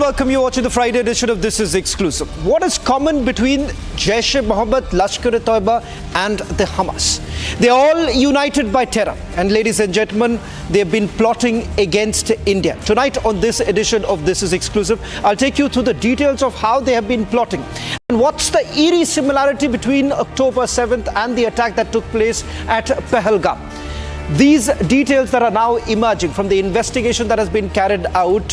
welcome you watching the Friday edition of This Is Exclusive. What is common between Jaish-e-Mohammed, Lashkar-e-Taiba and the Hamas? They are all united by terror. And ladies and gentlemen, they have been plotting against India. Tonight on this edition of This Is Exclusive, I'll take you through the details of how they have been plotting. And what's the eerie similarity between October 7th and the attack that took place at Pahalgam? These details that are now emerging from the investigation that has been carried out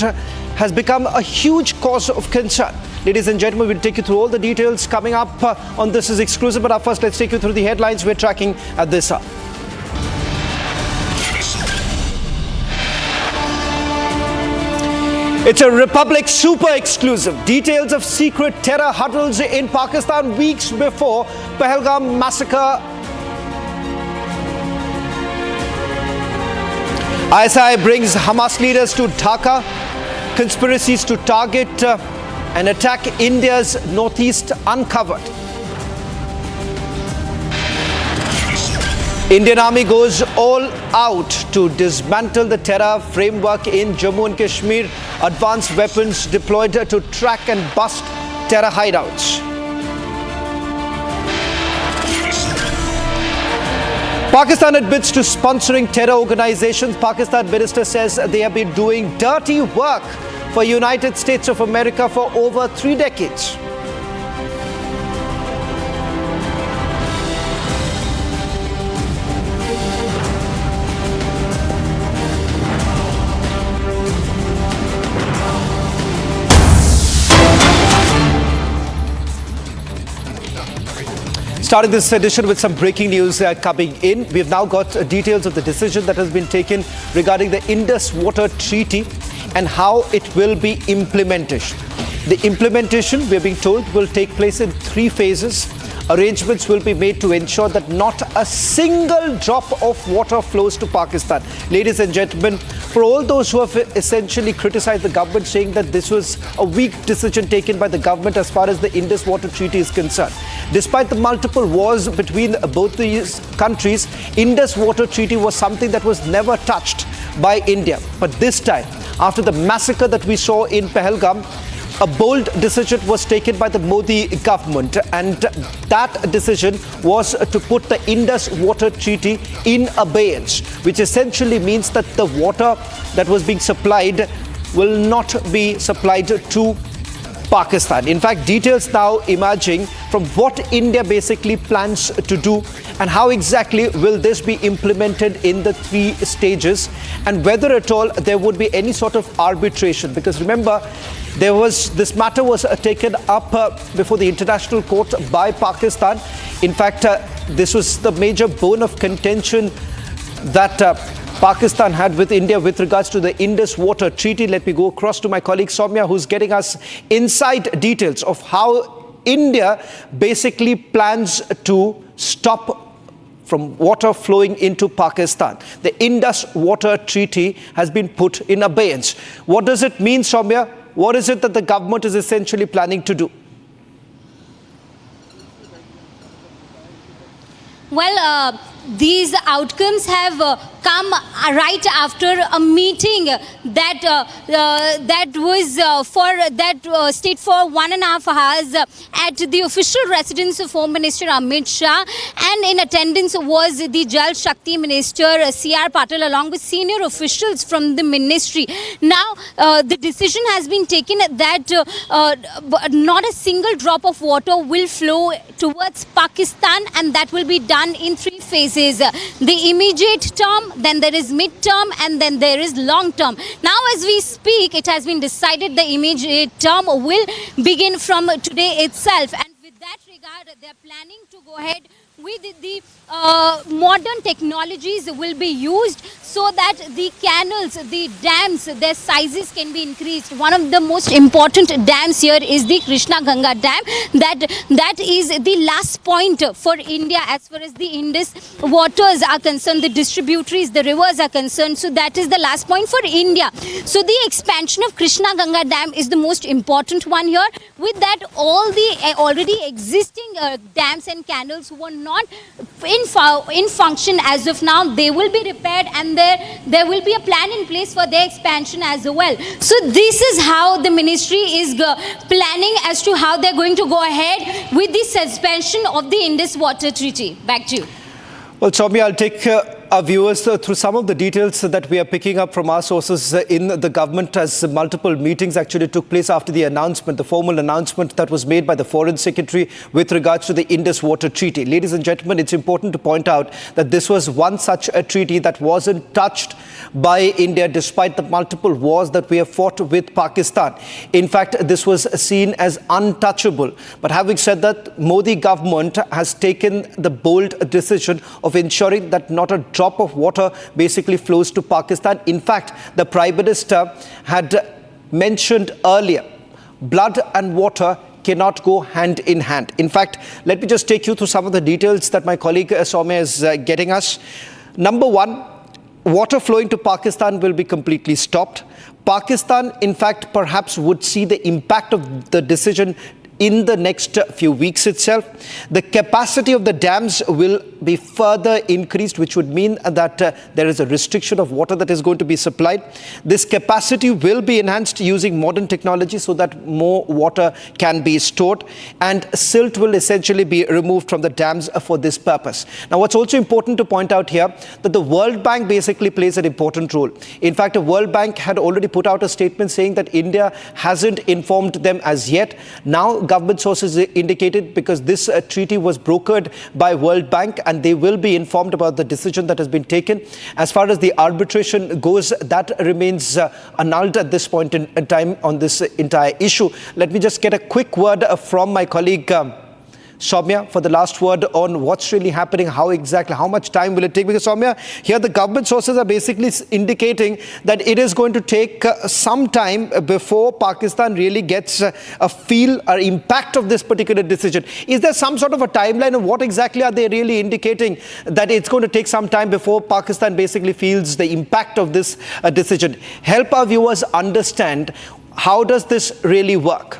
has become a huge cause of concern. Ladies and gentlemen, we'll take you through all the details coming up on This Is Exclusive. But first, let's take you through the headlines we're tracking at this hour. It's a Republic super exclusive. Details of secret terror huddles in Pakistan weeks before Pahalgam massacre. ISI brings Hamas leaders to Dhaka. Conspiracies to target and attack India's northeast uncovered. Indian Army goes all out to dismantle the terror framework in Jammu and Kashmir. Advanced weapons deployed to track and bust terror hideouts. Pakistan admits to sponsoring terror organizations. Pakistan minister says they have been doing dirty work for United States of America for over 3 decades. Starting this edition with some breaking news coming in. We have now got details of the decision that has been taken regarding the Indus Water Treaty and how it will be implemented. The implementation, we are being told, will take place in 3 phases. Arrangements will be made to ensure that not a single drop of water flows to Pakistan. Ladies and gentlemen, for all those who have essentially criticized the government, saying that this was a weak decision taken by the government as far as the Indus Water Treaty is concerned. Despite the multiple wars between both these countries, Indus Water Treaty was something that was never touched by India. But this time, after the massacre that we saw in Pahalgam, a bold decision was taken by the Modi government, and that decision was to put the Indus Water Treaty in abeyance, which essentially means that the water that was being supplied will not be supplied to Pakistan. In fact, details now emerging from what India basically plans to do and how exactly will this be implemented in the 3 stages, and whether at all there would be any sort of arbitration. Because remember, this matter was taken up before the international court by Pakistan. In fact, this was the major bone of contention that Pakistan had with India with regards to the Indus Water Treaty. Let me go across to my colleague Soumya, who's getting us inside details of how India basically plans to stop from water flowing into Pakistan. The Indus Water Treaty has been put in abeyance. What does it mean, Soumya? What is it that the government is essentially planning to do? Well, these outcomes have come right after a meeting that stayed for 1.5 hours at the official residence of Home Minister Amit Shah, and in attendance was the Jal Shakti Minister C.R. Patil along with senior officials from the ministry. Now, the decision has been taken that not a single drop of water will flow towards Pakistan, and that will be done in 3 phases. The immediate term, then there is mid-term, and then there is long-term. Now, as we speak, it has been decided the immediate term will begin from today itself. And with that regard, they are planning to go ahead with the modern technologies will be used so that the canals, the dams, their sizes can be increased. One of the most important dams here is the Krishna Ganga Dam. That is the last point for India as far as the Indus waters are concerned, the distributaries, the rivers are concerned. So that is the last point for India. So the expansion of Krishna Ganga Dam is the most important one here. With that, all the already existing dams and canals who are not in function as of now, they will be repaired, and then there will be a plan in place for their expansion as well. So this is how the ministry is planning as to how they're going to go ahead with the suspension of the Indus Water Treaty. Back to you. Well, Soumya, I'll take our viewers through some of the details that we are picking up from our sources in the government, as multiple meetings actually took place after the announcement, the formal announcement that was made by the Foreign Secretary with regards to the Indus Water Treaty. Ladies and gentlemen, it's important to point out that this was one such a treaty that wasn't touched by India despite the multiple wars that we have fought with Pakistan. In fact, this was seen as untouchable. But having said that, Modi government has taken the bold decision of ensuring that not a drop of water basically flows to Pakistan. In fact, the Prime Minister had mentioned earlier, blood and water cannot go hand in hand. In fact, let me just take you through some of the details that my colleague Soumya is getting us. Number one, water flowing to Pakistan will be completely stopped. Pakistan, in fact, perhaps would see the impact of the decision in the next few weeks itself. The capacity of the dams will be further increased, which would mean that there is a restriction of water that is going to be supplied. This capacity will be enhanced using modern technology so that more water can be stored, and silt will essentially be removed from the dams for this purpose. Now, what's also important to point out here that the World Bank basically plays an important role. In fact, the World Bank had already put out a statement saying that India hasn't informed them as yet. Now, government sources indicated, because this treaty was brokered by World Bank, and they will be informed about the decision that has been taken. As far as the arbitration goes, that remains annulled at this point in time on this entire issue. Let me just get a quick word from my colleague Soumya for the last word on what's really happening, how much time will it take? Because Soumya, here the government sources are basically indicating that it is going to take some time before Pakistan really gets a feel or impact of this particular decision. Is there some sort of a timeline of what exactly are they really indicating, that it's going to take some time before Pakistan basically feels the impact of this decision? Help our viewers understand, how does this really work?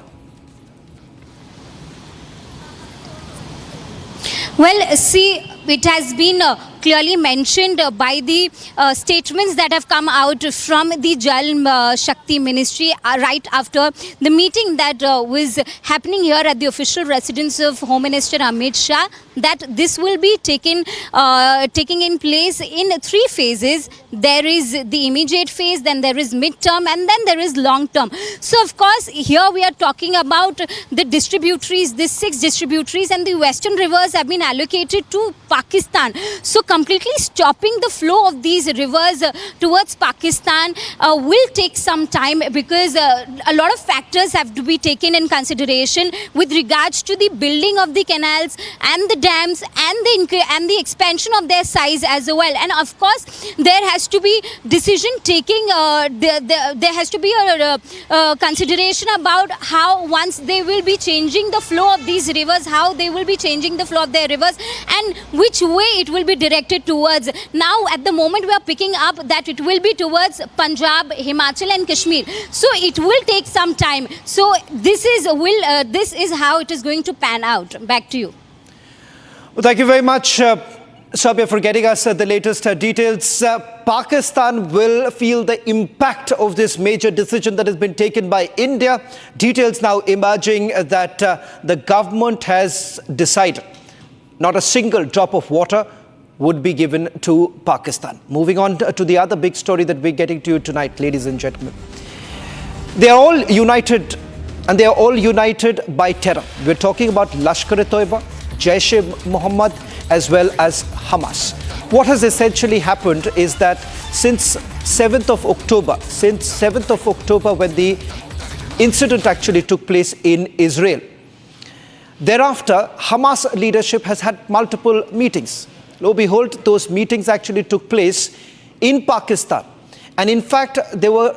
Well, see, it has been clearly mentioned by the statements that have come out from the Jal Shakti Ministry right after the meeting that was happening here at the official residence of Home Minister Amit Shah, that this will be taking in place in 3 phases. There is the immediate phase, then there is mid-term, and then there is long-term. So, of course, here we are talking about the distributaries, the 6 distributaries, and the western rivers have been allocated to Pakistan. So, completely stopping the flow of these rivers towards Pakistan will take some time, because a lot of factors have to be taken in consideration with regards to the building of the canals and the dams and the expansion of their size as well. And of course, there has to be decision taking, there has to be a consideration about how, once they will be changing the flow of these rivers, how they will be changing the flow of their rivers and which way it will be directed towards. Now, at the moment, we are picking up that it will be towards Punjab, Himachal and Kashmir. So it will take some time. So this is how it is going to pan out. Back to you. Well, thank you very much, Soumya, for getting us the latest details. Pakistan will feel the impact of this major decision that has been taken by India. Details now emerging that the government has decided not a single drop of water would be given to Pakistan. Moving on to the other big story that we're getting to you tonight, ladies and gentlemen. They are all united, and they are all united by terror. We're talking about Lashkar-e-Taiba Jaish-e-Mohammed as well as Hamas. What has essentially happened is that since 7th of October, when the incident actually took place in Israel, thereafter, Hamas leadership has had multiple meetings. Lo and behold, those meetings actually took place in Pakistan. And in fact, they were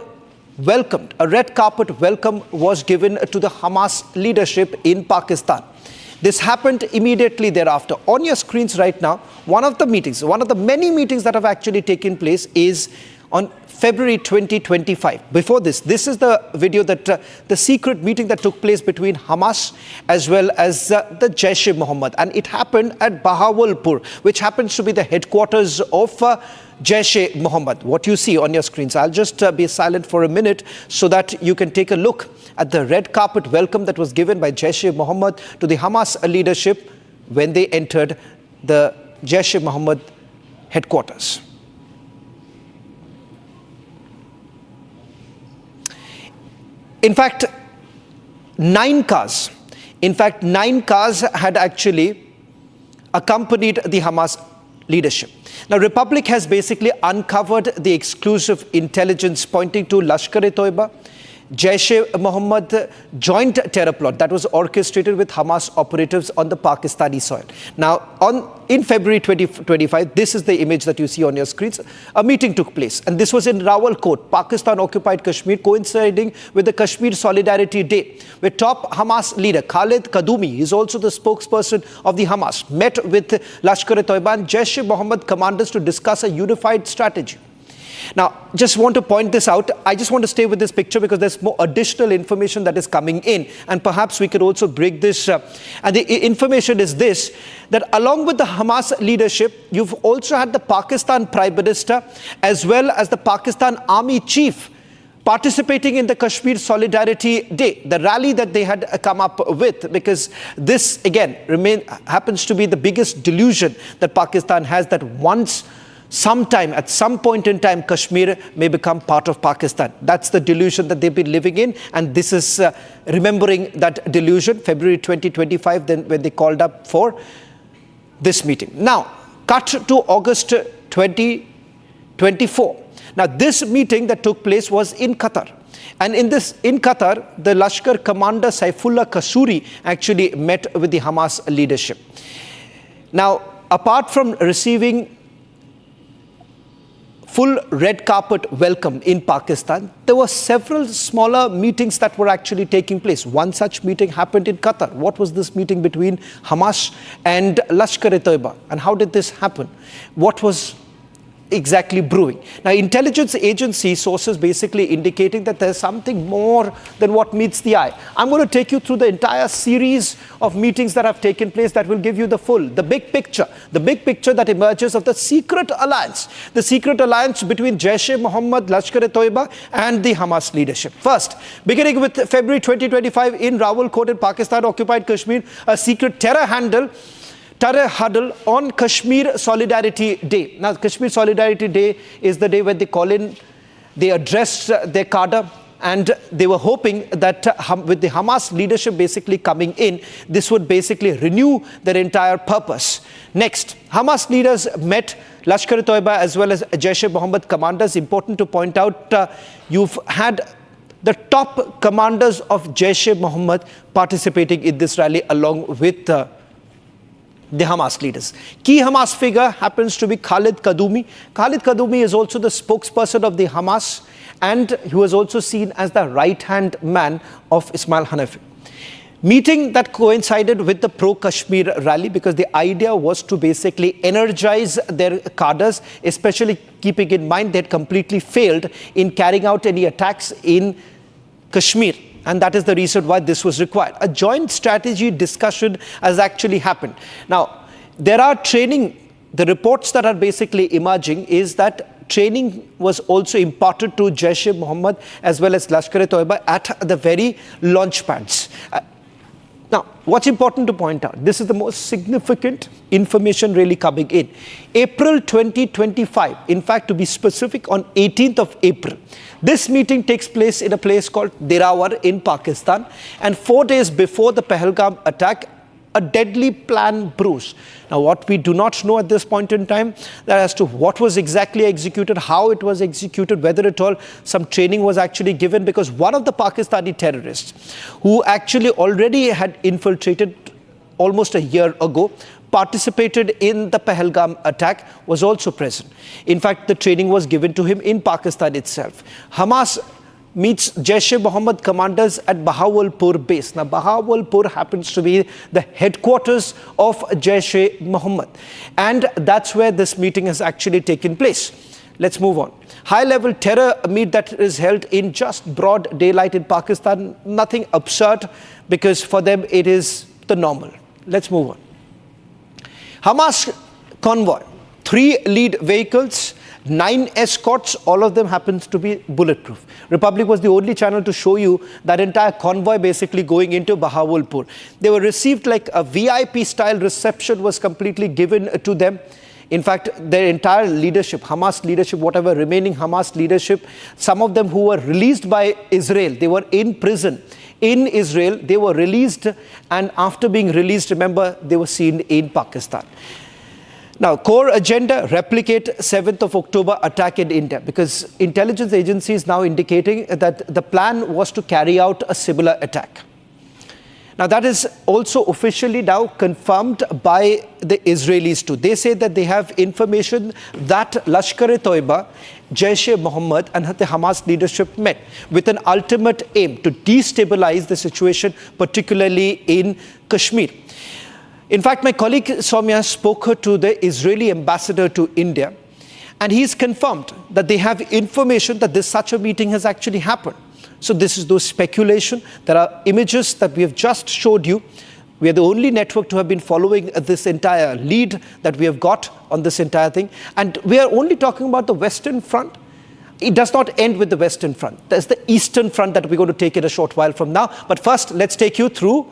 welcomed. A red carpet welcome was given to the Hamas leadership in Pakistan. This happened immediately thereafter. On your screens right now, one of the many meetings that have actually taken place is on February 2025. Before this is the video that the secret meeting that took place between Hamas as well as the Jaish-e-Mohammed, and it happened at Bahawalpur, which happens to be the headquarters of Jaish-e-Mohammed. What you see on your screens, I'll just be silent for a minute so that you can take a look at the red carpet welcome that was given by Jaish-e-Mohammed to the Hamas leadership when they entered the Jaish-e-Mohammed headquarters. In fact, 9 cars had actually accompanied the Hamas leadership. Now, Republic has basically uncovered the exclusive intelligence pointing to Lashkar-e-Taiba Jaish-e-Mohammed joint terror plot that was orchestrated with Hamas operatives on the Pakistani soil. Now, in February 2025, this is the image that you see on your screens. A meeting took place, and this was in Rawalkot, Pakistan-occupied Kashmir, coinciding with the Kashmir Solidarity Day, where top Hamas leader Khalid Kadumi, is also the spokesperson of the Hamas, met with Lashkar-e-Taiba and Jaish-e-Mohammed commanders to discuss a unified strategy. Now, just want to point this out. I just want to stay with this picture because there's more additional information that is coming in, and perhaps we could also break this. And the information is this, that along with the Hamas leadership, you've also had the Pakistan Prime Minister as well as the Pakistan Army Chief participating in the Kashmir Solidarity Day, the rally that they had come up with, because this, again, happens to be the biggest delusion that Pakistan has, that sometime, at some point in time, Kashmir may become part of Pakistan. That's the delusion that they've been living in, and this is remembering that delusion, February 2025, then when they called up for this meeting. Now, cut to August 2024. Now, this meeting that took place was in Qatar. And in Qatar, the Lashkar commander Saifullah Kasuri actually met with the Hamas leadership. Now, apart from receiving full red carpet welcome in Pakistan, there were several smaller meetings that were actually taking place. One such meeting happened in Qatar. What was this meeting between Hamas and Lashkar-e-Taiba? And how did this happen? What was exactly brewing? Now, intelligence agency sources basically indicating that there's something more than what meets the eye. I'm going to take you through the entire series of meetings that have taken place that will give you the big picture that emerges of the secret alliance between Jaish-e-Mohammed, Lashkar-e-Taiba and the Hamas leadership. First, beginning with February 2025 in Rawalkot in Pakistan-occupied Kashmir, a secret terror huddle on Kashmir Solidarity Day. Now, Kashmir Solidarity Day is the day when they addressed their cadre, and they were hoping that with the Hamas leadership basically coming in, this would basically renew their entire purpose. Next, Hamas leaders met Lashkar-e-Taiba as well as Jaish-e-Mohammed commanders. Important to point out, you've had the top commanders of Jaish-e-Mohammed participating in this rally along with the Hamas leaders. Key Hamas figure happens to be Khalid Kadumi. Khalid Kadumi is also the spokesperson of the Hamas, and he was also seen as the right-hand man of Ismail Hanafi. Meeting that coincided with the pro-Kashmir rally because the idea was to basically energize their cadres, especially keeping in mind they had completely failed in carrying out any attacks in Kashmir. And that is the reason why this was required. A joint strategy discussion has actually happened. Now, there are the reports that are basically emerging is that training was also imparted to Jaish-e-Mohammed as well as Lashkar-e-Taiba at the very launch pads. Now, what's important to point out, this is the most significant information really coming in. April 2025, in fact, to be specific, on 18th of April, this meeting takes place in a place called Dirawar in Pakistan, and 4 days before the Pahalgam attack, a deadly plan brews. Now, what we do not know at this point in time, that as to what was exactly executed, how it was executed, whether at all some training was actually given, because one of the Pakistani terrorists who actually already had infiltrated almost a year ago, participated in the Pahalgam attack, was also present. In fact, the training was given to him in Pakistan itself. Hamas meets Jaish-e-Mohammed commanders at Bahawalpur base. Now, Bahawalpur happens to be the headquarters of Jaish-e-Mohammed, and that's where this meeting has actually taken place. Let's move on. High-level terror meet that is held in just broad daylight in Pakistan. Nothing absurd, because for them it is the normal. Let's move on. Hamas convoy, 3 lead vehicles, 9 escorts, all of them happens to be bulletproof. Republic was the only channel to show you that entire convoy basically going into Bahawalpur. They were received like a VIP style reception was completely given to them. In fact, their entire leadership, Hamas leadership, whatever remaining Hamas leadership, some of them who were released by Israel, they were in prison in Israel, they were released, and after being released, remember, they were seen in Pakistan. Now, core agenda, replicate 7th of October attack in India, because intelligence agencies now indicating that the plan was to carry out a similar attack. Now, that is also officially now confirmed by the Israelis too. They say that they have information that Lashkar-e-Taiba Jaish-e-Mohammed and the Hamas leadership met with an ultimate aim to destabilize the situation, particularly in Kashmir. In fact, my colleague Soumya spoke to the Israeli ambassador to India, and he's confirmed that they have information that such a meeting has actually happened. So this is no speculation. There are images that we have just showed you. We are the only network to have been following this entire lead that we have got on this entire thing. And we are only talking about the Western Front. It does not end with the Western Front. There's the Eastern Front that we're going to take in a short while from now. But first, let's take you through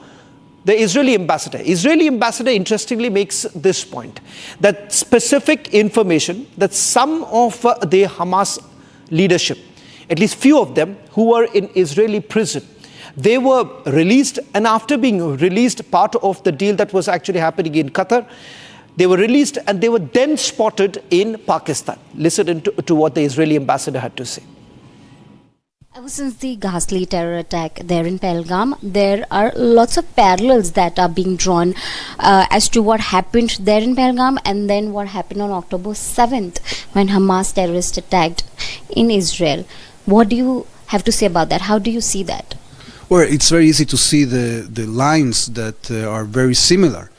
the Israeli ambassador. Israeli ambassador interestingly makes this point, that specific information that some of the Hamas leadership, at least few of them who were in Israeli prison, they were released, and after being released, part of the deal that was actually happening in Qatar, they were released and they were then spotted in Pakistan. Listen to what the Israeli ambassador had to say. Ever since the ghastly terror attack there in Pahalgam, there are lots of parallels that are being drawn as to what happened there in Pahalgam and then what happened on October 7th when Hamas terrorists attacked in Israel. What do you have to say about that? How do you see that? Well, it's very easy to see the lines that are very similar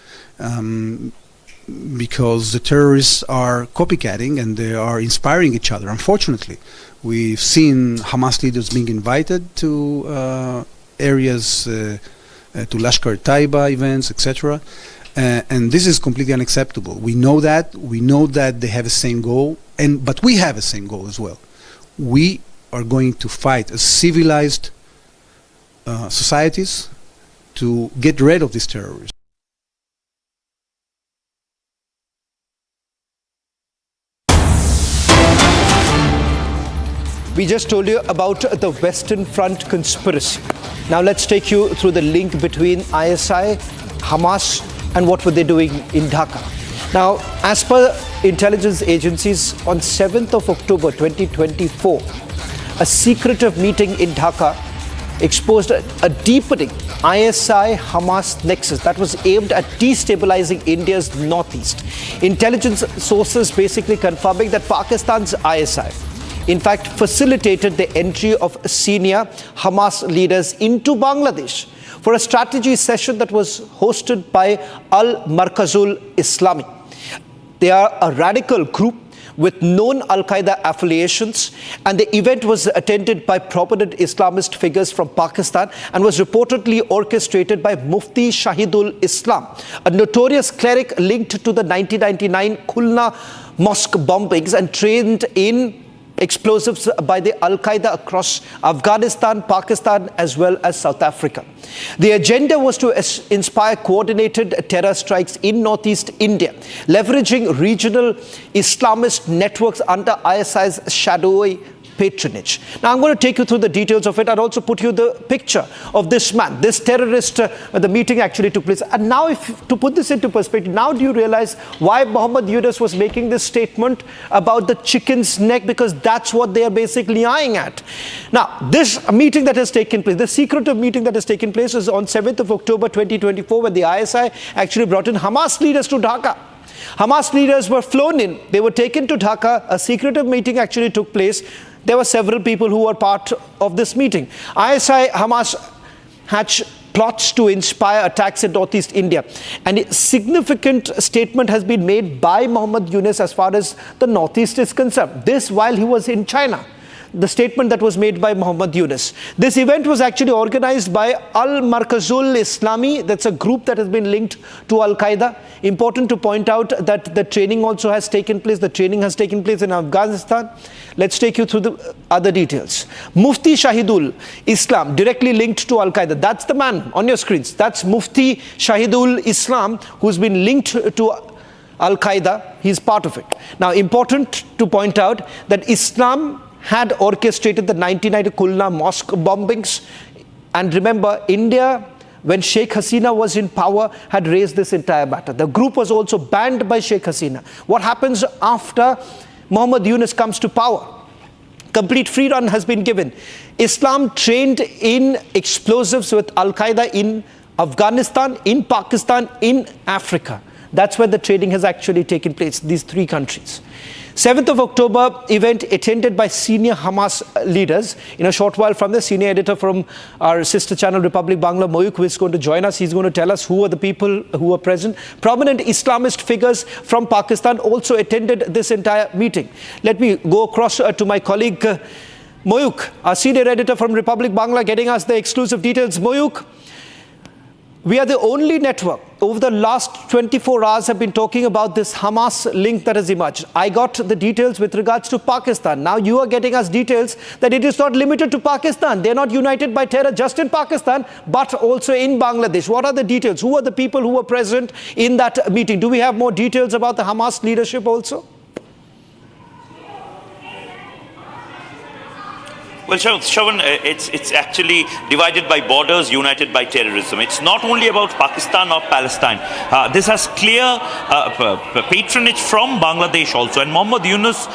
because the terrorists are copycatting and they are inspiring each other, unfortunately. We've seen Hamas leaders being invited to areas, to Lashkar-e-Taiba events, etc. And this is completely unacceptable. We know that. We know that they have the same goal, but we have the same goal as well. We are going to fight as civilized societies to get rid of these terrorists. We just told you about the Western Front conspiracy. Now let's take you through the link between ISI, Hamas, and what were they doing in Dhaka. Now, as per intelligence agencies, on 7th of October 2024, a secretive meeting in Dhaka exposed a deepening ISI-Hamas nexus that was aimed at destabilizing India's northeast. Intelligence sources basically confirming that Pakistan's ISI in fact facilitated the entry of senior Hamas leaders into Bangladesh for a strategy session that was hosted by Al-Markazul Islami. They are a radical group with known Al-Qaeda affiliations, and the event was attended by prominent Islamist figures from Pakistan and was reportedly orchestrated by Mufti Shahidul Islam, a notorious cleric linked to the 1999 Khulna mosque bombings and trained in explosives by the Al-Qaeda across Afghanistan, Pakistan, as well as South Africa. The agenda was to inspire coordinated terror strikes in northeast India, leveraging regional Islamist networks under ISI's shadowy patronage. Now, I'm going to take you through the details of it and also put you the picture of this man, this terrorist. The meeting actually took place. And now, to put this into perspective, now do you realize why Muhammad Yunus was making this statement about the chicken's neck? Because that's what they are basically eyeing at. Now, this meeting that has taken place, the secretive meeting that has taken place is on 7th of October 2024, when the ISI actually brought in Hamas leaders to Dhaka. Hamas leaders were flown in. They were taken to Dhaka. A secretive meeting actually took place. There were several people who were part of this meeting. ISI Hamas had plots to inspire attacks in northeast India. And a significant statement has been made by Muhammad Yunus as far as the northeast is concerned. This while he was in China. The statement that was made by Muhammad Yunus. This event was actually organized by Al-Markazul Islami. That's a group that has been linked to Al-Qaeda. Important to point out that the training also has taken place. The training has taken place in Afghanistan. Let's take you through the other details. Mufti Shahidul Islam, directly linked to Al-Qaeda. That's the man on your screens. That's Mufti Shahidul Islam, who's been linked to Al-Qaeda. He's part of it. Now, important to point out that Islam had orchestrated the 1990 Kulna mosque bombings. And remember, India, when Sheikh Hasina was in power, had raised this entire matter. The group was also banned by Sheikh Hasina. What happens after Muhammad Yunus comes to power? Complete free run has been given. Islam trained in explosives with Al-Qaeda in Afghanistan, in Pakistan, in Africa. That's where the training has actually taken place, these three countries. 7th of October event attended by senior Hamas leaders. In a short while from the senior editor from our sister channel Republic Bangla, Moyuk, who is going to join us. He's going to tell us who are the people who were present. Prominent Islamist figures from Pakistan also attended this entire meeting. Let me go across to my colleague Moyuk, our senior editor from Republic Bangla, getting us the exclusive details. Moyuk, we are the only network over the last 24 hours have been talking about this Hamas link that has emerged. I got the details with regards to Pakistan. Now you are getting us details that it is not limited to Pakistan. They're not united by terror just in Pakistan, but also in Bangladesh. What are the details? Who are the people who were present in that meeting? Do we have more details about the Hamas leadership also? Well, Shravan, it's actually divided by borders, united by terrorism. It's not only about Pakistan or Palestine. This has clear patronage from Bangladesh also. And Muhammad Yunus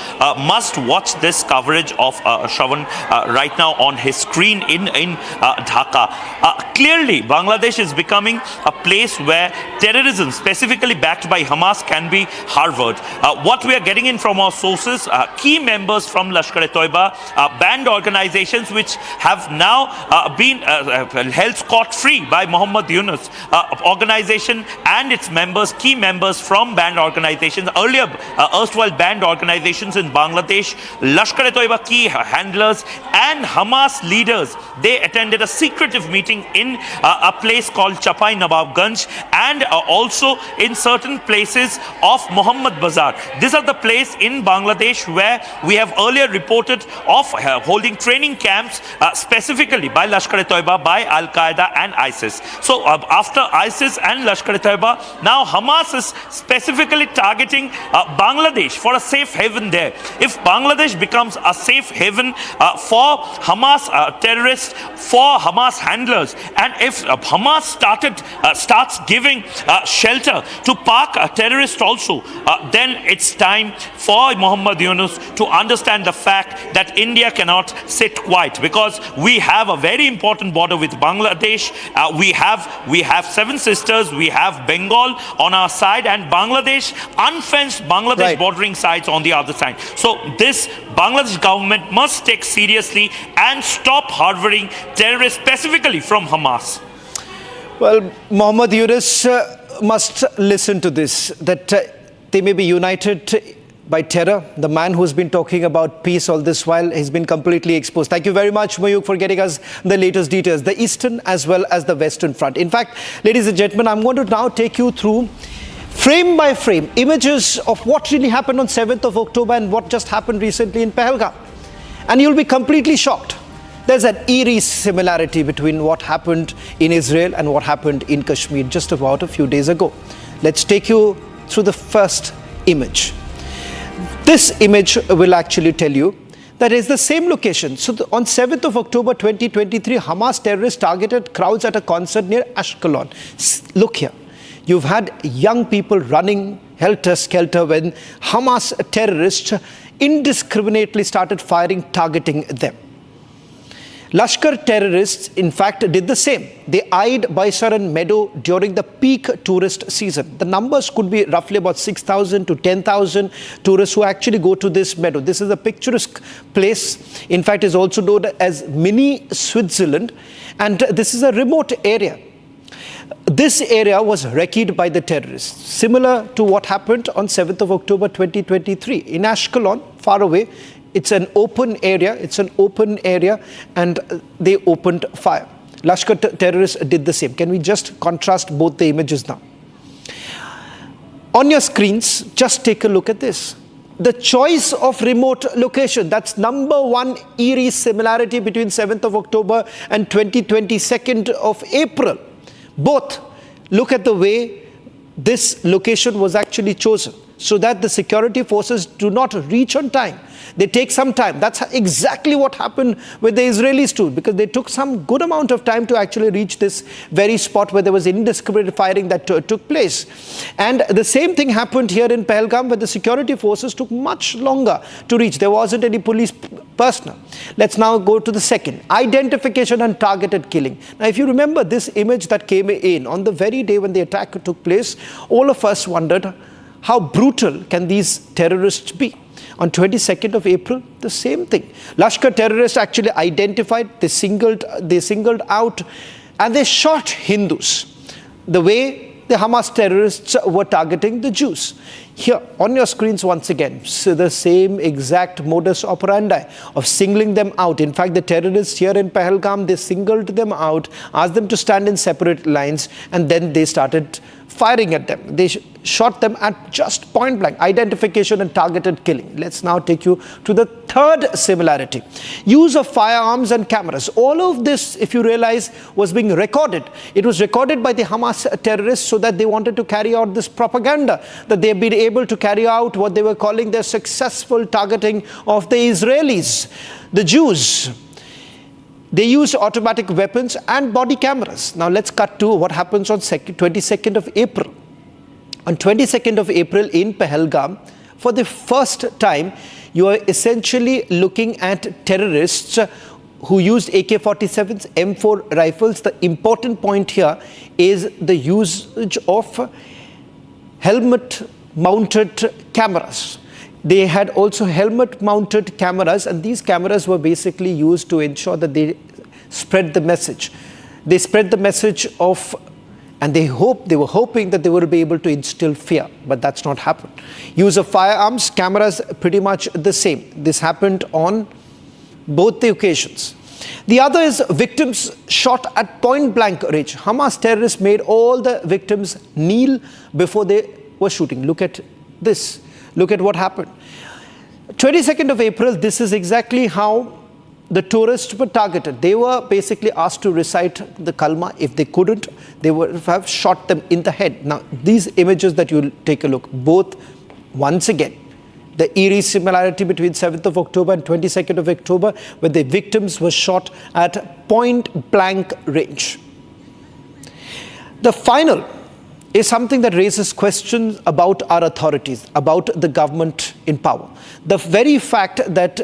must watch this coverage of Shravan right now on his screen in Dhaka. Clearly, Bangladesh is becoming a place where terrorism, specifically backed by Hamas, can be harbored. What we are getting in from our sources, key members from Lashkar-e-Taiba, banned organizations which have now been held scot-free by Muhammad Yunus, organization and its members, key members from banned organizations, earlier erstwhile banned organizations in Bangladesh, Lashkar-e-Taiba key handlers and Hamas leaders. They attended a secretive meeting in a place called Chapai Nawabganj and also in certain places of Muhammad Bazar. These are the place in Bangladesh where we have earlier reported of holding training camps specifically by Lashkar-e-Taiba, by Al-Qaeda and ISIS. So after ISIS and Lashkar-e-Taiba, now Hamas is specifically targeting Bangladesh for a safe haven there. If Bangladesh becomes a safe haven for Hamas terrorists, for Hamas handlers, and if Hamas starts giving shelter to Pak terrorists also, then it's time for Muhammad Yunus to understand the fact that India cannot sit quiet, because we have a very important border with Bangladesh. We have Seven Sisters, we have Bengal on our side, and Bangladesh, unfenced Bangladesh bordering sides on the other side. So this Bangladesh government must take seriously and stop harboring terrorists, specifically from Hamas. Well, Muhammad Yunus must listen to this, that they may be united by terror. The man who's been talking about peace all this while has been completely exposed. Thank you very much, Mayuk, for getting us the latest details, the eastern as well as the western front. In fact, ladies and gentlemen, I'm going to now take you through frame by frame images of what really happened on 7th of October and what just happened recently in Pahalgam. And you'll be completely shocked. There's an eerie similarity between what happened in Israel and what happened in Kashmir just about a few days ago. Let's take you through the first image. This image will actually tell you that is the same location. So on 7th of October 2023, Hamas terrorists targeted crowds at a concert near Ashkelon. Look here. You've had young people running helter-skelter when Hamas terrorists indiscriminately started firing, targeting them. Lashkar terrorists, in fact, did the same. They eyed Baisaran Meadow during the peak tourist season. The numbers could be roughly about 6,000 to 10,000 tourists who actually go to this meadow. This is a picturesque place. In fact, is also known as mini Switzerland. And this is a remote area. This area was wrecked by the terrorists, similar to what happened on 7th of October 2023 in Ashkelon, far away. It's an open area, and they opened fire. Lashkar terrorists did the same. Can we just contrast both the images now? On your screens, just take a look at this. The choice of remote location, that's number one eerie similarity between 7th of October and 22nd of April. Both, look at the way this location was actually chosen so that the security forces do not reach on time. They take some time. That's exactly what happened with the Israelis too, because they took some good amount of time to actually reach this very spot where there was indiscriminate firing that took place. And the same thing happened here in Pahalgam, where the security forces took much longer to reach. There wasn't any police personnel. Let's now go to the second, identification and targeted killing. Now, if you remember this image that came in on the very day when the attack took place, all of us wondered, how brutal can these terrorists be? On 22nd of April, the same thing. Lashkar terrorists actually identified, they singled out, and they shot Hindus the way the Hamas terrorists were targeting the Jews. Here on your screens once again, so the same exact modus operandi of singling them out. In fact, the terrorists here in Pahalgam, they singled them out, asked them to stand in separate lines, and then they started firing at them. They shot them at just point blank. Identification and targeted killing. Let's now take you to the third similarity. Use of firearms and cameras. All of this, if you realize, was being recorded. It was recorded by the Hamas terrorists so that they wanted to carry out this propaganda, that they have been able to carry out what they were calling their successful targeting of the Israelis, the Jews. They used automatic weapons and body cameras. Now let's cut to what happens on 22nd of April. On 22nd of April in Pahalgam, for the first time, you are essentially looking at terrorists who used AK-47s, M4 rifles. The important point here is the usage of helmet-mounted cameras. They had also helmet-mounted cameras, and these cameras were basically used to ensure that they spread the message. They spread the message of, and they were hoping that they would be able to instill fear, but that's not happened. Use of firearms, cameras, pretty much the same. This happened on both the occasions. The other is victims shot at point-blank range. Hamas terrorists made all the victims kneel before they were shooting. Look at this. Look at what happened. 22nd of April, this is exactly how the tourists were targeted. They were basically asked to recite the kalma. If they couldn't, they would have shot them in the head. Now, these images that you'll take a look, both, once again, the eerie similarity between 7th of October and 22nd of October, where the victims were shot at point-blank range. The final is something that raises questions about our authorities, about the government in power. The very fact that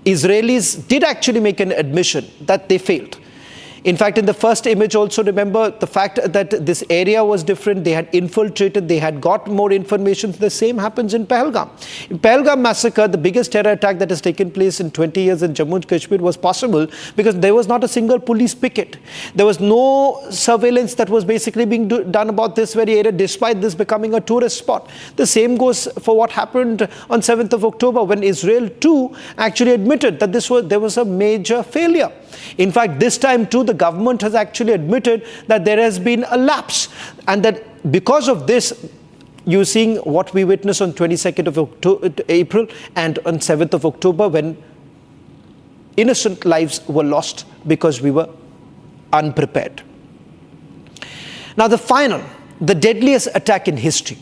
Israelis did actually make an admission that they failed. In fact, in the first image also, remember the fact that this area was different. They had infiltrated, they had got more information. The same happens in Pahalgam. In Pahalgam massacre, the biggest terror attack that has taken place in 20 years in Jammu and Kashmir was possible because there was not a single police picket. There was no surveillance that was basically being done about this very area, despite this becoming a tourist spot. The same goes for what happened on 7th of October when Israel too actually admitted that there was a major failure. In fact, this time too, the government has actually admitted that there has been a lapse, and that because of this, you're seeing what we witnessed on 22nd of April and on 7th of October when innocent lives were lost because we were unprepared. Now the deadliest attack in history.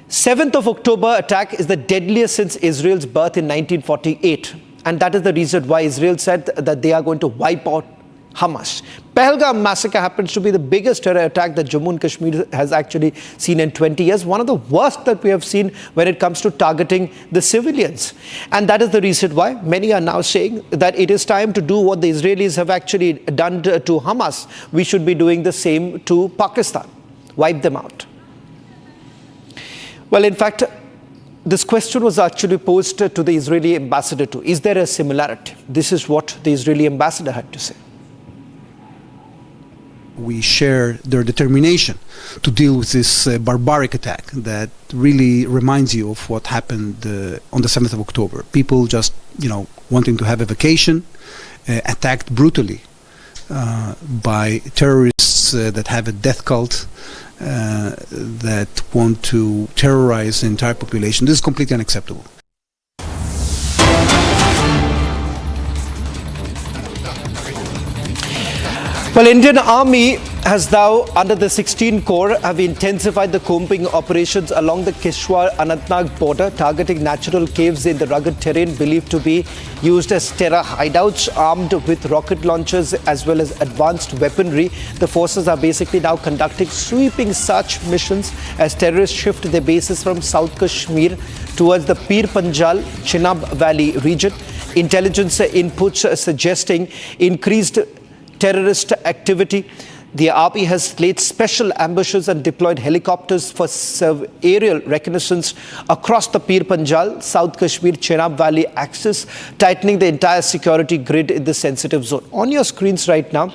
7th of October attack is the deadliest since Israel's birth in 1948. And that is the reason why Israel said that they are going to wipe out Hamas. Pahalgam massacre happens to be the biggest terror attack that Jammu and Kashmir has actually seen in 20 years. One of the worst that we have seen when it comes to targeting the civilians. And that is the reason why many are now saying that it is time to do what the Israelis have actually done to Hamas. We should be doing the same to Pakistan. Wipe them out. Well, in fact, this question was actually posed to the Israeli ambassador too. Is there a similarity? This is what the Israeli ambassador had to say. we share their determination to deal with this barbaric attack that really reminds you of what happened on the 7th of October. People just, wanting to have a vacation, attacked brutally by terrorists that have a death cult that want to terrorize the entire population. This is completely unacceptable. Well, Indian Army has now, under the 16 Corps, have intensified the combing operations along the Kishwar-Anantnag border, targeting natural caves in the rugged terrain believed to be used as terror hideouts, armed with rocket launchers as well as advanced weaponry. The forces are basically now conducting sweeping search missions as terrorists shift their bases from South Kashmir towards the Pir Panjal Chenab Valley region. Intelligence inputs suggesting increased terrorist activity. The army has laid special ambushes and deployed helicopters for aerial reconnaissance across the Pir Panjal, South Kashmir, Chenab Valley axis, tightening the entire security grid in the sensitive zone. On your screens right now,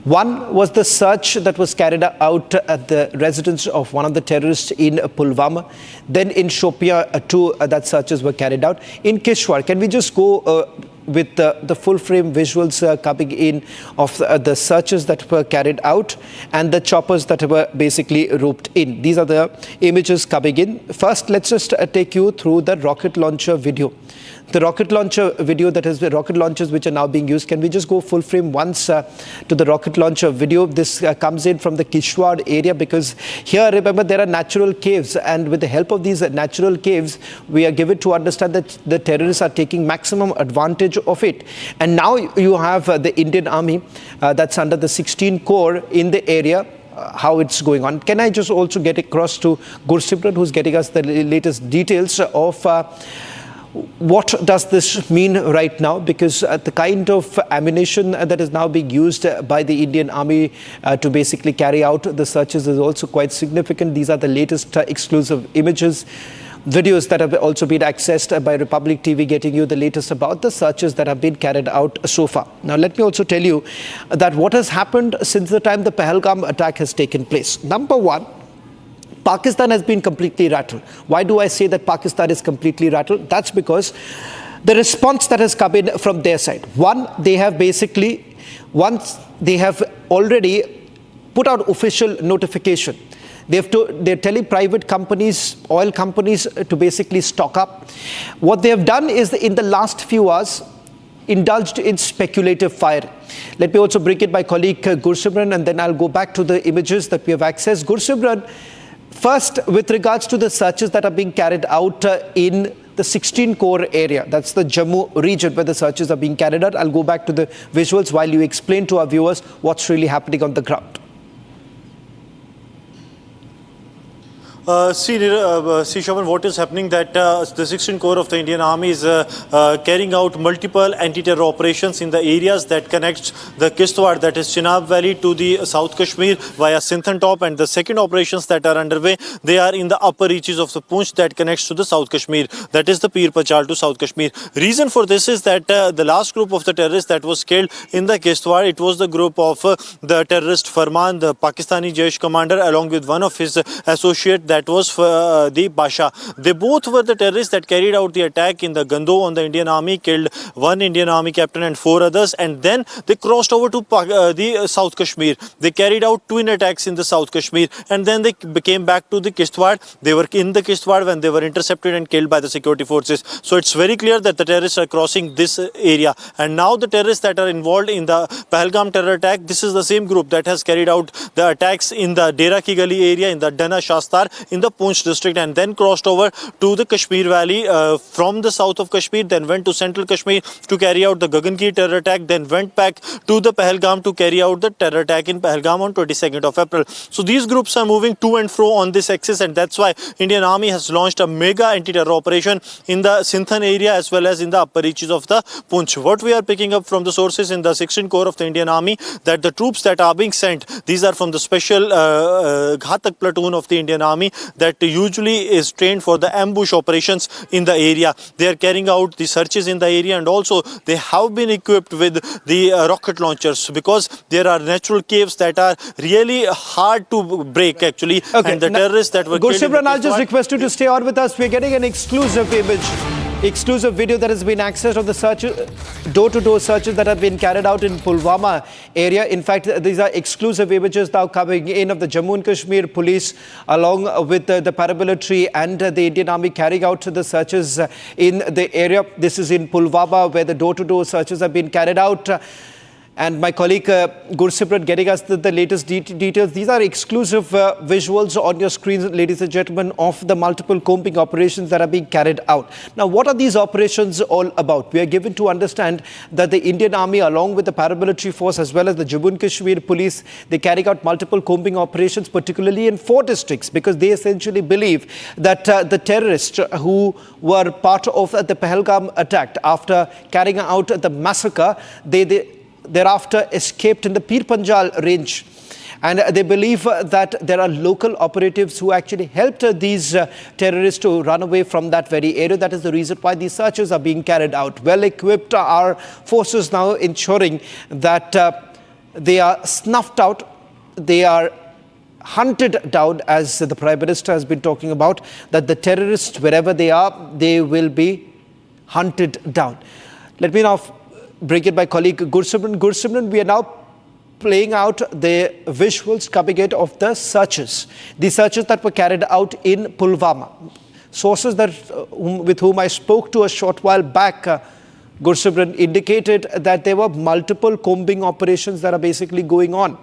one was the search that was carried out at the residence of one of the terrorists in Pulwama. Then in Shopia, two that searches were carried out. In Kishwar, can we just go with the full frame visuals coming in of the searches that were carried out and the choppers that were basically roped in? These are the images coming in. First, let's just take you through the rocket launcher video. The rocket launcher video, that is the rocket launchers which are now being used. Can we just go full frame once to the rocket launcher video? This comes in from the Kishwar area, because here, remember, there are natural caves, and with the help of these natural caves, we are given to understand that the terrorists are taking maximum advantage of it. And now you have the Indian Army that's under the 16 Corps in the area. How it's going on. Can I just also get across to Gursimran, who's getting us the latest details of what does this mean right now? Because the kind of ammunition that is now being used by the Indian Army to basically carry out the searches is also quite significant. These are the latest exclusive images, videos that have also been accessed by Republic TV, getting you the latest about the searches that have been carried out so far. Now, let me also tell you that what has happened since the time the Pahalgam attack has taken place. Number one, Pakistan has been completely rattled. Why do I say that Pakistan is completely rattled? That's because the response that has come in from their side. One, they have basically, once they have already put out official notification. They're telling private companies, oil companies, to basically stock up. What they have done is, in the last few hours, indulged in speculative firing. Let me also bring in my colleague Gursimran, and then I'll go back to the images that we have accessed. Gursimran, first, with regards to the searches that are being carried out in the 16 Corps area, that's the Jammu region where the searches are being carried out. I'll go back to the visuals while you explain to our viewers what's really happening on the ground. See, Shaban, what is happening that the 16th Corps of the Indian Army is carrying out multiple anti-terror operations in the areas that connects the Kishtwar, that is Chenab Valley, to the South Kashmir via Sinthan Top, and the second operations that are underway, they are in the upper reaches of the Poonch that connects to the South Kashmir, that is the Pir Panjal to South Kashmir. Reason for this is that the last group of the terrorists that was killed in the Kishtwar, it was the group of the terrorist Farman, the Pakistani Jaish commander, along with one of his associates, that was the Basha. They both were the terrorists that carried out the attack in the Gando on the Indian Army, killed one Indian Army captain and 4 others, and then they crossed over to the South Kashmir. They carried out twin attacks in the South Kashmir, and then they came back to the Kishtwar. They were in the Kishtwar when they were intercepted and killed by the security forces. So it's very clear that the terrorists are crossing this area, and now the terrorists that are involved in the Pahalgam terror attack, this is the same group that has carried out the attacks in the Dera Ki Gali area, in the Dana Shastar, in the Poonch district, and then crossed over to the Kashmir Valley from the south of Kashmir, then went to central Kashmir to carry out the Gagan-Ki terror attack, then went back to the Pahalgam to carry out the terror attack in Pahalgam on 22nd of April. So these groups are moving to and fro on this axis, and that's why Indian Army has launched a mega anti-terror operation in the Sinthan area as well as in the upper reaches of the Poonch. What we are picking up from the sources in the 16th Corps of the Indian Army, that the troops that are being sent, these are from the special Ghatak platoon of the Indian Army, that usually is trained for the ambush operations in the area. They are carrying out the searches in the area, and also they have been equipped with the rocket launchers, because there are natural caves that are really hard to break actually. Okay, and the terrorists that were Gursimran, I'll just request you to stay on with us. We're getting an exclusive video that has been accessed of the search, door-to-door searches that have been carried out in Pulwama area. In fact, these are exclusive images now coming in of the Jammu and Kashmir police along with the paramilitary and the Indian Army carrying out the searches in the area. This is in Pulwama, where the door-to-door searches have been carried out. And my colleague Gursimran getting us the latest details. These are exclusive visuals on your screens, ladies and gentlemen, of the multiple combing operations that are being carried out. Now, what are these operations all about? We are given to understand that the Indian Army, along with the paramilitary force as well as the Jammu and Kashmir police, they carry out multiple combing operations, particularly in 4 districts, because they essentially believe that the terrorists who were part of the Pahalgam attack, after carrying out the massacre, they thereafter escaped in the Pir Panjal range. And they believe that there are local operatives who actually helped these terrorists to run away from that very area. That is the reason why these searches are being carried out. Well equipped are forces now ensuring that they are snuffed out, they are hunted down, as the Prime Minister has been talking about, that the terrorists, wherever they are, they will be hunted down. Let me now bring in my colleague Gursimran. Gursimran, we are now playing out the visuals coming out of the searches that were carried out in Pulwama. Sources that with whom I spoke to a short while back, Gursimran, indicated that there were multiple combing operations that are basically going on.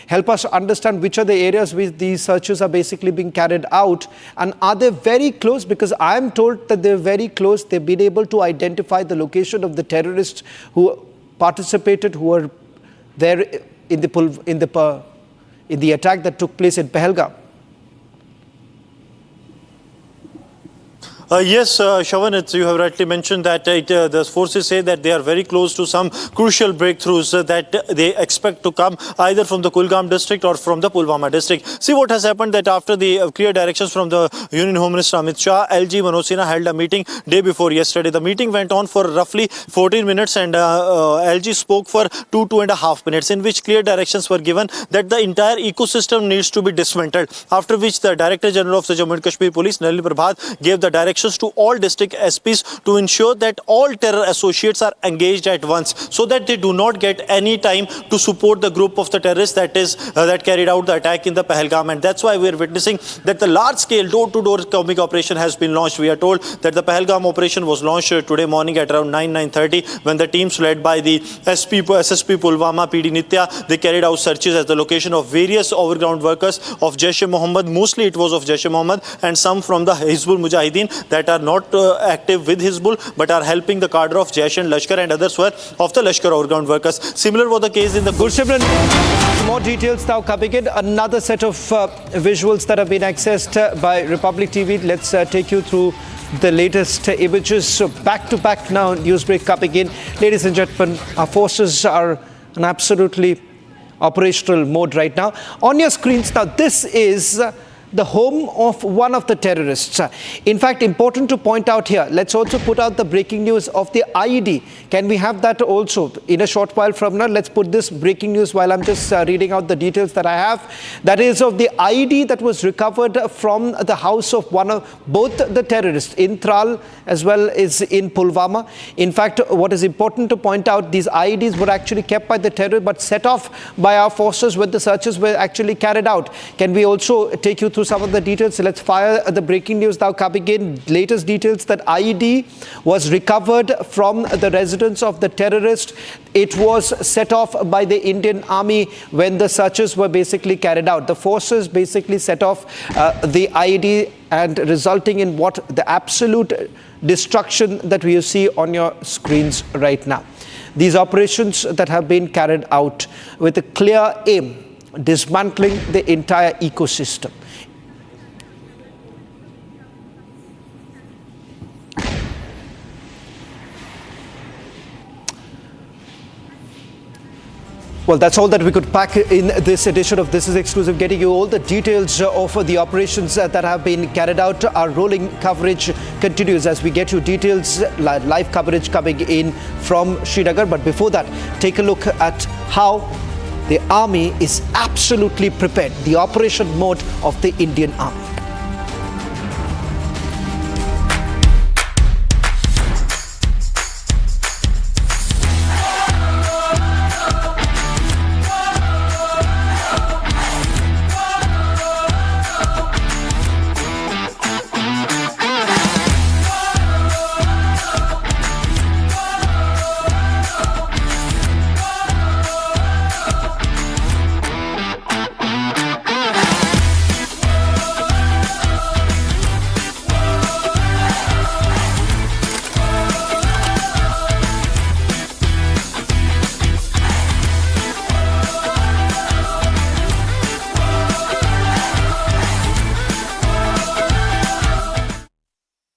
Help us understand which are the areas where these searches are basically being carried out, and are they very close? Because I am told that they're very close. They've been able to identify the location of the terrorists who participated, who were there in the attack that took place in Pahalgam. Yes, Shravan, you have rightly mentioned that the forces say that they are very close to some crucial breakthroughs that they expect to come either from the Kulgam district or from the Pulwama district. See what has happened, that after the clear directions from the Union Home Minister Amit Shah, LG Manoj Sinha held a meeting day before yesterday. The meeting went on for roughly 14 minutes and LG spoke for 2.5 minutes, in which clear directions were given that the entire ecosystem needs to be dismantled. After which the Director General of the Jammu and Kashmir Police, Nalin Prabhat, gave the direction to all district SPs to ensure that all terror associates are engaged at once, so that they do not get any time to support the group of the terrorists that carried out the attack in the Pahalgam. And that's why we are witnessing that the large-scale door-to-door combing operation has been launched. We are told that the Pahalgam operation was launched today morning at around 9:30 when the teams led by the SSP Pulwama, PD Nitya, they carried out searches at the location of various overground workers of Jaish-e-Mohammed. Mostly it was of Jaish-e-Mohammed and some from the Hizbul Mujahideen that are not active with Hizbul but are helping the cadre of Jaish and Lashkar, and others were of the Lashkar overground workers. Similar was the case in the Gursimran, more details now coming in. Another set of visuals that have been accessed by Republic TV. Let's take you through the latest images. So back to back now, newsbreak coming in. Ladies and gentlemen, our forces are in absolutely operational mode right now. On your screens now, this is the home of one of the terrorists. In fact, important to point out here, let's also put out the breaking news of the IED. Can we have that also in a short while from now? Let's put this breaking news while I'm just reading out the details that I have. That is of the IED that was recovered from the house of both the terrorists in Tral as well as in Pulwama. In fact, what is important to point out, these IEDs were actually kept by the terrorists but set off by our forces when the searches were actually carried out. Can we also take you through some of the details? So let's fire the breaking news now coming in. Latest details that IED was recovered from the residence of the terrorist. It was set off by the Indian Army when the searches were basically carried out. The forces basically set off the IED, and resulting in what the absolute destruction that we see on your screens right now. These operations that have been carried out with a clear aim, dismantling the entire ecosystem. Well, that's all that we could pack in this edition of This Is Exclusive, getting you all the details of the operations that have been carried out. Our rolling coverage continues as we get you details, live coverage coming in from Srinagar. But before that, take a look at how the army is absolutely prepared, the operation mode of the Indian army.